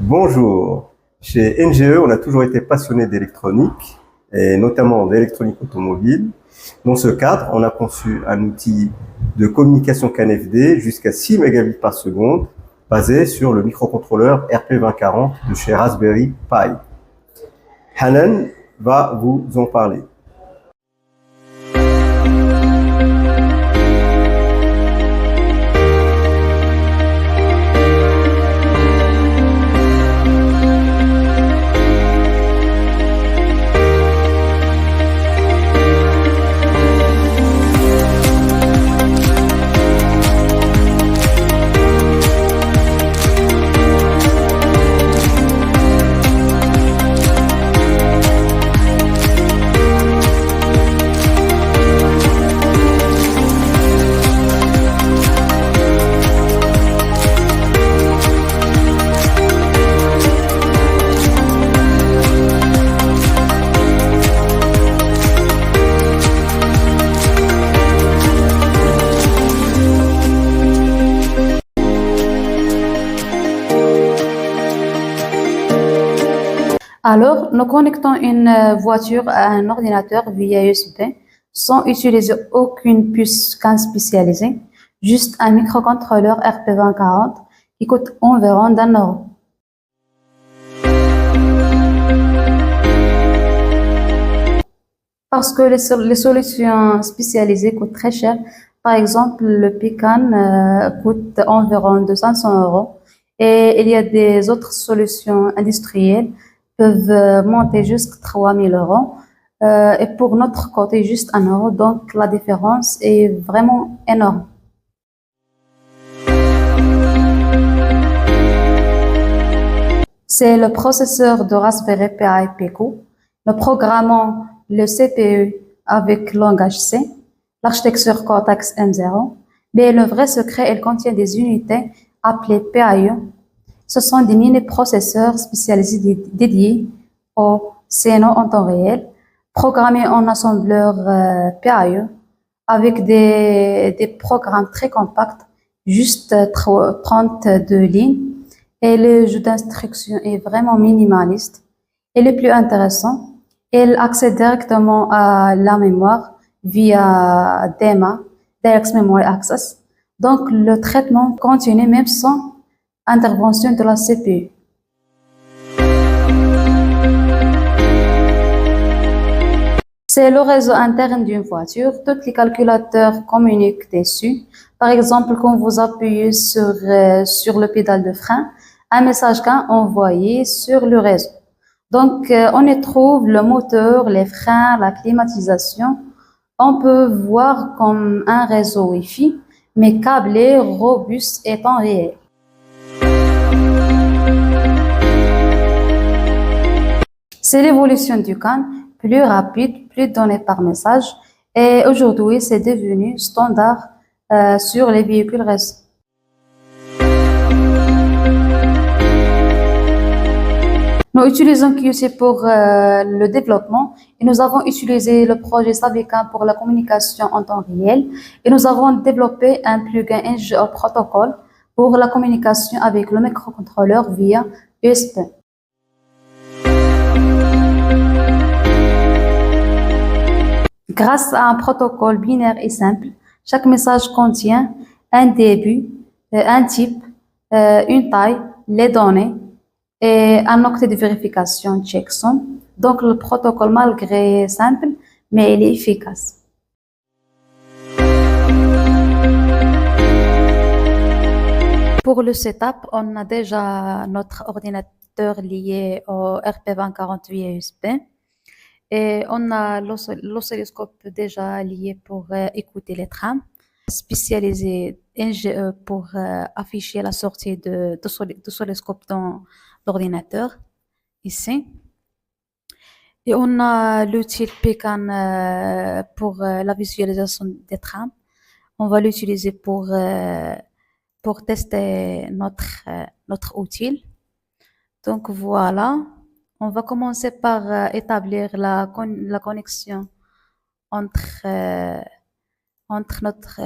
Bonjour. Chez NGE, on a toujours été passionné d'électronique, et notamment d'électronique automobile. Dans ce cadre, on a conçu un outil de communication CAN-FD jusqu'à 6 mégabits par seconde, basé sur le microcontrôleur RP2040 de chez Raspberry Pi. Hanan va vous en parler. Alors, nous connectons une voiture à un ordinateur via USB sans utiliser aucune puce CAN spécialisée, juste un microcontrôleur RP2040 qui coûte environ €1. Parce que les solutions spécialisées coûtent très cher. Par exemple, le Pican coûte environ 200 € et il y a des autres solutions industrielles peuvent monter jusqu'à 3000 €. Et pour notre côté, juste 1 €. Donc, la différence est vraiment énorme. C'est le processeur de Raspberry Pi Pico. Nous programmons le CPU avec langage C, l'architecture Cortex-M0. Mais le vrai secret, il contient des unités appelées PIE. Ce sont des mini-processeurs spécialisés dédiés au CNO en temps réel, programmés en assembleur PIE avec des programmes très compacts, juste 32 lignes, et le jeu d'instruction est vraiment minimaliste. Et le plus intéressant, il accède directement à la mémoire via DMA, Direct Memory Access. Donc, le traitement continue même sans intervention de la CPU. C'est le réseau interne d'une voiture. Tous les calculateurs communiquent dessus. Par exemple, quand vous appuyez sur le pédale de frein, un message CAN envoyé sur le réseau. Donc, on y trouve le moteur, les freins, la climatisation. On peut voir comme un réseau Wi-Fi, mais câblé, robuste et temps réel. C'est l'évolution du CAN, plus rapide, plus données par message, et aujourd'hui c'est devenu standard sur les véhicules récents. Nous utilisons QC pour le développement et nous avons utilisé le projet Savican pour la communication en temps réel et nous avons développé un plugin NGO protocole pour la communication avec le microcontrôleur via USB. Grâce à un protocole binaire et simple, chaque message contient un début, un type, une taille, les données et un octet de vérification checksum. Donc le protocole, malgré simple, mais il est efficace. Pour le setup, on a déjà notre ordinateur lié au RP2040 via USB. Et on a l'oscilloscope déjà lié pour écouter les trames, spécialisé NGE pour afficher la sortie de l'oscilloscope dans l'ordinateur, ici. Et on a l'outil Pican pour la visualisation des trames. On va l'utiliser pour tester notre outil. Donc voilà. On va commencer par établir la connexion entre notre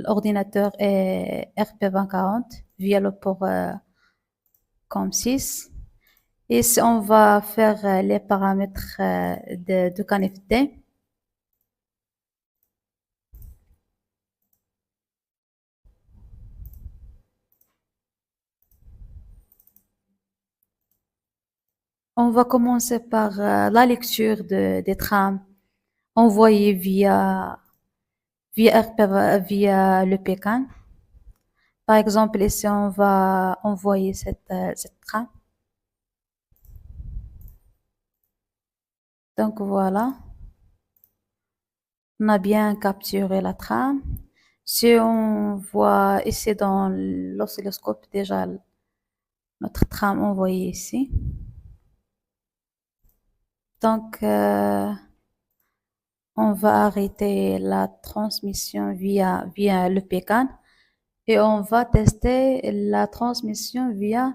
ordinateur et RP2040 via le port COM6. Et si on va faire les paramètres de CanFD, on va commencer par la lecture des trames envoyées via le PCAN. Par exemple, ici, on va envoyer cette trame. Donc voilà, on a bien capturé la trame. Si on voit ici dans l'oscilloscope déjà notre trame envoyée ici. Donc, on va arrêter la transmission via le PCAN et on va tester la transmission via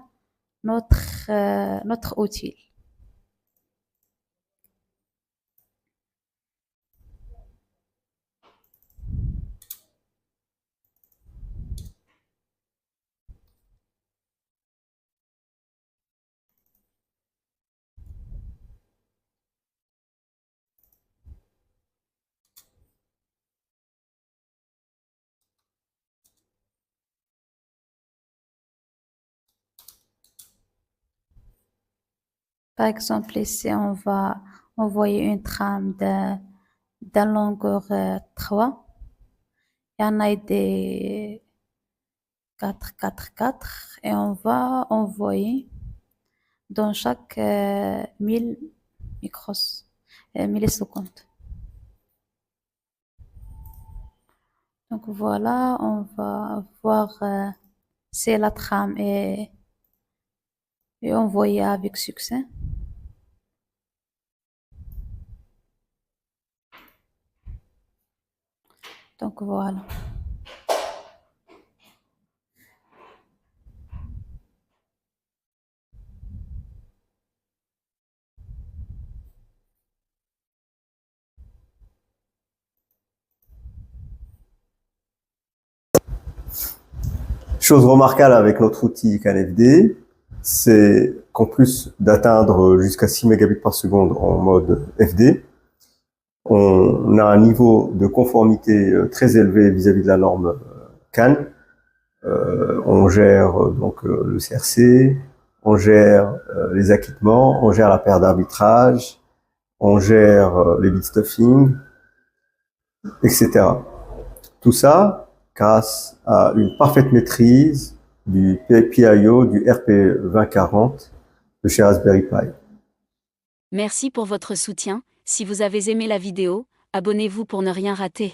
notre outil. Par exemple, ici, on va envoyer une trame d'un longueur 3. Il y en a des 4, 4, 4 et on va envoyer dans chaque 1000 millisecondes. Donc voilà, on va voir si la trame est envoyée avec succès. Donc voilà. Chose remarquable avec notre outil CanFD, c'est qu'en plus d'atteindre jusqu'à 6 mégabits par seconde en mode FD, on a un niveau de conformité très élevé vis-à-vis de la norme CAN. On gère donc le CRC, on gère les acquittements, on gère la paire d'arbitrage, on gère les bit stuffing, etc. Tout ça grâce à une parfaite maîtrise du PIO, du RP2040 de chez Raspberry Pi. Merci pour votre soutien. Si vous avez aimé la vidéo, abonnez-vous pour ne rien rater.